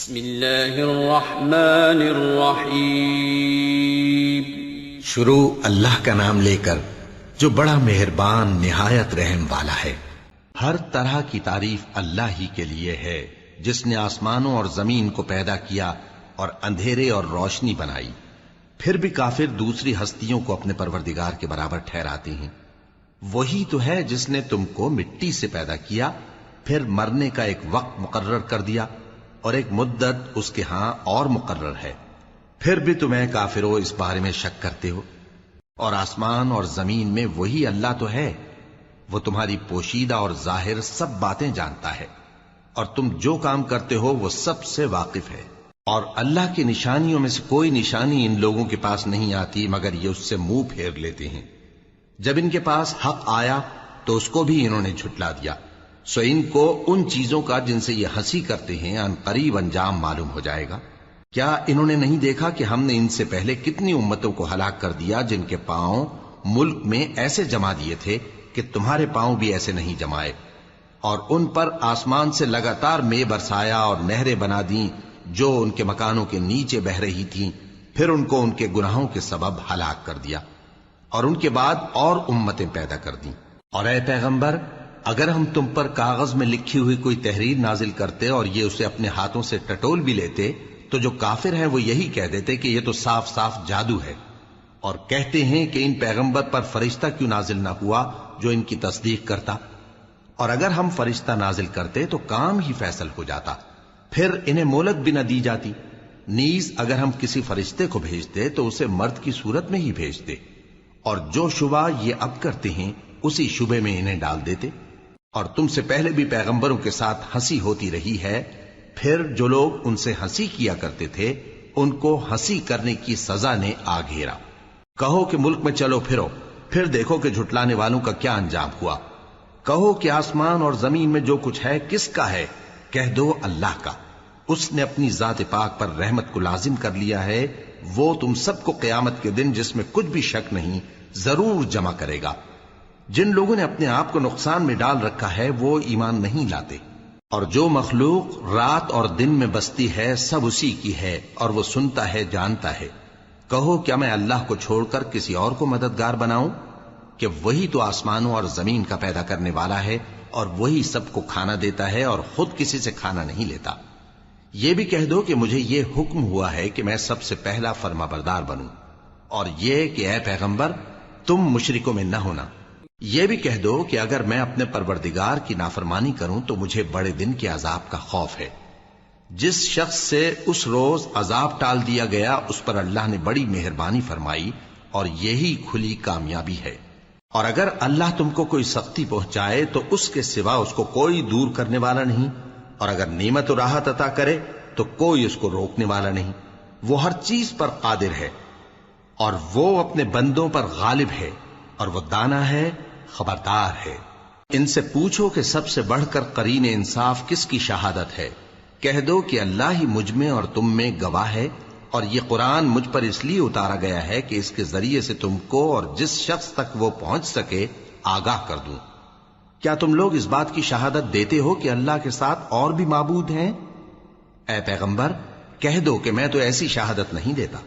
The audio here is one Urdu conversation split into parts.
بسم اللہ الرحمن الرحیم۔ شروع اللہ کا نام لے کر جو بڑا مہربان نہایت رحم والا ہے۔ ہر طرح کی تعریف اللہ ہی کے لیے ہے جس نے آسمانوں اور زمین کو پیدا کیا اور اندھیرے اور روشنی بنائی۔ پھر بھی کافر دوسری ہستیوں کو اپنے پروردگار کے برابر ٹھہراتے ہیں۔ وہی تو ہے جس نے تم کو مٹی سے پیدا کیا، پھر مرنے کا ایک وقت مقرر کر دیا اور ایک مدت اس کے ہاں اور مقرر ہے۔ پھر بھی تمہیں کافروں اس بارے میں شک کرتے ہو، اور آسمان اور زمین میں وہی اللہ تو ہے، وہ تمہاری پوشیدہ اور ظاہر سب باتیں جانتا ہے، اور تم جو کام کرتے ہو وہ سب سے واقف ہے۔ اور اللہ کی نشانیوں میں سے کوئی نشانی ان لوگوں کے پاس نہیں آتی مگر یہ اس سے منہ پھیر لیتے ہیں۔ جب ان کے پاس حق آیا تو اس کو بھی انہوں نے جھٹلا دیا، سو ان کو ان چیزوں کا جن سے یہ ہنسی کرتے ہیں ان قریب انجام معلوم ہو جائے گا۔ کیا انہوں نے نہیں دیکھا کہ ہم نے ان سے پہلے کتنی امتوں کو ہلاک کر دیا جن کے پاؤں ملک میں ایسے جما دیے تھے کہ تمہارے پاؤں بھی ایسے نہیں جمائے، اور ان پر آسمان سے لگاتار مے برسایا اور نہریں بنا دیں جو ان کے مکانوں کے نیچے بہ رہی تھیں، پھر ان کو ان کے گناہوں کے سبب ہلاک کر دیا، اور ان کے بعد اور امتیں پیدا کر دیں۔ اور اے پیغمبر، اگر ہم تم پر کاغذ میں لکھی ہوئی کوئی تحریر نازل کرتے اور یہ اسے اپنے ہاتھوں سے ٹٹول بھی لیتے تو جو کافر ہیں وہ یہی کہہ دیتے کہ یہ تو صاف صاف جادو ہے، اور کہتے ہیں کہ ان پیغمبر پر فرشتہ کیوں نازل نہ ہوا جو ان کی تصدیق کرتا، اور اگر ہم فرشتہ نازل کرتے تو کام ہی فیصل ہو جاتا، پھر انہیں مہلت بھی نہ دی جاتی۔ نیز اگر ہم کسی فرشتے کو بھیجتے تو اسے مرد کی صورت میں ہی بھیجتے، اور جو شبہ یہ اب کرتے ہیں اسی شبے میں انہیں ڈال دیتے۔ اور تم سے پہلے بھی پیغمبروں کے ساتھ ہنسی ہوتی رہی ہے، پھر جو لوگ ان سے ہنسی کیا کرتے تھے ان کو ہنسی کرنے کی سزا نے آ گھیرا۔ کہو کہ ملک میں چلو پھرو، پھر دیکھو کہ جھٹلانے والوں کا کیا انجام ہوا۔ کہو کہ آسمان اور زمین میں جو کچھ ہے کس کا ہے؟ کہہ دو اللہ کا۔ اس نے اپنی ذات پاک پر رحمت کو لازم کر لیا ہے، وہ تم سب کو قیامت کے دن جس میں کچھ بھی شک نہیں ضرور جمع کرے گا۔ جن لوگوں نے اپنے آپ کو نقصان میں ڈال رکھا ہے وہ ایمان نہیں لاتے، اور جو مخلوق رات اور دن میں بستی ہے سب اسی کی ہے، اور وہ سنتا ہے جانتا ہے۔ کہو کیا میں اللہ کو چھوڑ کر کسی اور کو مددگار بناؤں کہ وہی تو آسمانوں اور زمین کا پیدا کرنے والا ہے، اور وہی سب کو کھانا دیتا ہے اور خود کسی سے کھانا نہیں لیتا۔ یہ بھی کہہ دو کہ مجھے یہ حکم ہوا ہے کہ میں سب سے پہلا فرما بردار بنوں، اور یہ کہ اے پیغمبر تم مشرکوں میں نہ ہونا۔ یہ بھی کہہ دو کہ اگر میں اپنے پروردگار کی نافرمانی کروں تو مجھے بڑے دن کے عذاب کا خوف ہے۔ جس شخص سے اس روز عذاب ٹال دیا گیا اس پر اللہ نے بڑی مہربانی فرمائی، اور یہی کھلی کامیابی ہے۔ اور اگر اللہ تم کو کوئی سختی پہنچائے تو اس کے سوا اس کو کوئی دور کرنے والا نہیں، اور اگر نعمت و راحت عطا کرے تو کوئی اس کو روکنے والا نہیں۔ وہ ہر چیز پر قادر ہے، اور وہ اپنے بندوں پر غالب ہے، اور وہ دانا ہے، خبردار ہے۔ ان سے پوچھو کہ سب سے بڑھ کر قرین انصاف کس کی شہادت ہے؟ کہہ دو کہ اللہ ہی مجھ میں اور تم میں گواہ ہے، اور یہ قرآن مجھ پر اس لیے اتارا گیا ہے کہ اس کے ذریعے سے تم کو اور جس شخص تک وہ پہنچ سکے آگاہ کر دوں۔ کیا تم لوگ اس بات کی شہادت دیتے ہو کہ اللہ کے ساتھ اور بھی معبود ہیں؟ اے پیغمبر کہہ دو کہ میں تو ایسی شہادت نہیں دیتا۔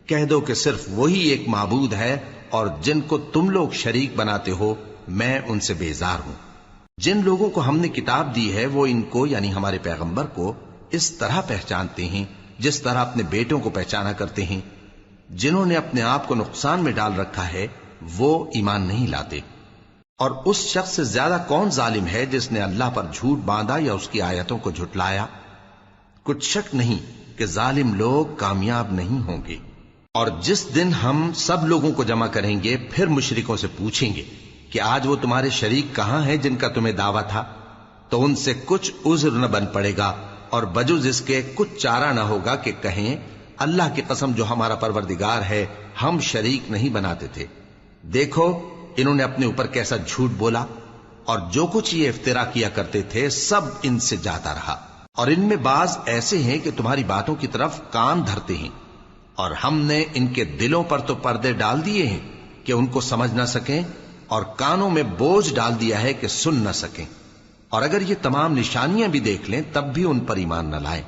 کہہ دو کہ صرف وہی ایک معبود ہے، اور جن کو تم لوگ شریک بناتے ہو میں ان سے بیزار ہوں۔ جن لوگوں کو ہم نے کتاب دی ہے وہ ان کو یعنی ہمارے پیغمبر کو اس طرح پہچانتے ہیں جس طرح اپنے بیٹوں کو پہچانا کرتے ہیں۔ جنہوں نے اپنے آپ کو نقصان میں ڈال رکھا ہے وہ ایمان نہیں لاتے۔ اور اس شخص سے زیادہ کون ظالم ہے جس نے اللہ پر جھوٹ باندھا یا اس کی آیتوں کو جھٹلایا؟ کچھ شک نہیں کہ ظالم لوگ کامیاب نہیں ہوں گے۔ اور جس دن ہم سب لوگوں کو جمع کریں گے پھر مشرکوں سے پوچھیں گے کہ آج وہ تمہارے شریک کہاں ہیں جن کا تمہیں دعویٰ تھا، تو ان سے کچھ عذر نہ بن پڑے گا، اور بجز اس کے کچھ چارہ نہ ہوگا کہ کہیں اللہ کی قسم جو ہمارا پروردگار ہے ہم شریک نہیں بناتے تھے۔ دیکھو انہوں نے اپنے اوپر کیسا جھوٹ بولا، اور جو کچھ یہ افترا کیا کرتے تھے سب ان سے جاتا رہا۔ اور ان میں بعض ایسے ہیں کہ تمہاری باتوں کی طرف کان دھرتے ہیں، اور ہم نے ان کے دلوں پر تو پردے ڈال دیے ہیں کہ ان کو سمجھ نہ سکیں، اور کانوں میں بوجھ ڈال دیا ہے کہ سن نہ سکیں، اور اگر یہ تمام نشانیاں بھی دیکھ لیں تب بھی ان پر ایمان نہ لائیں۔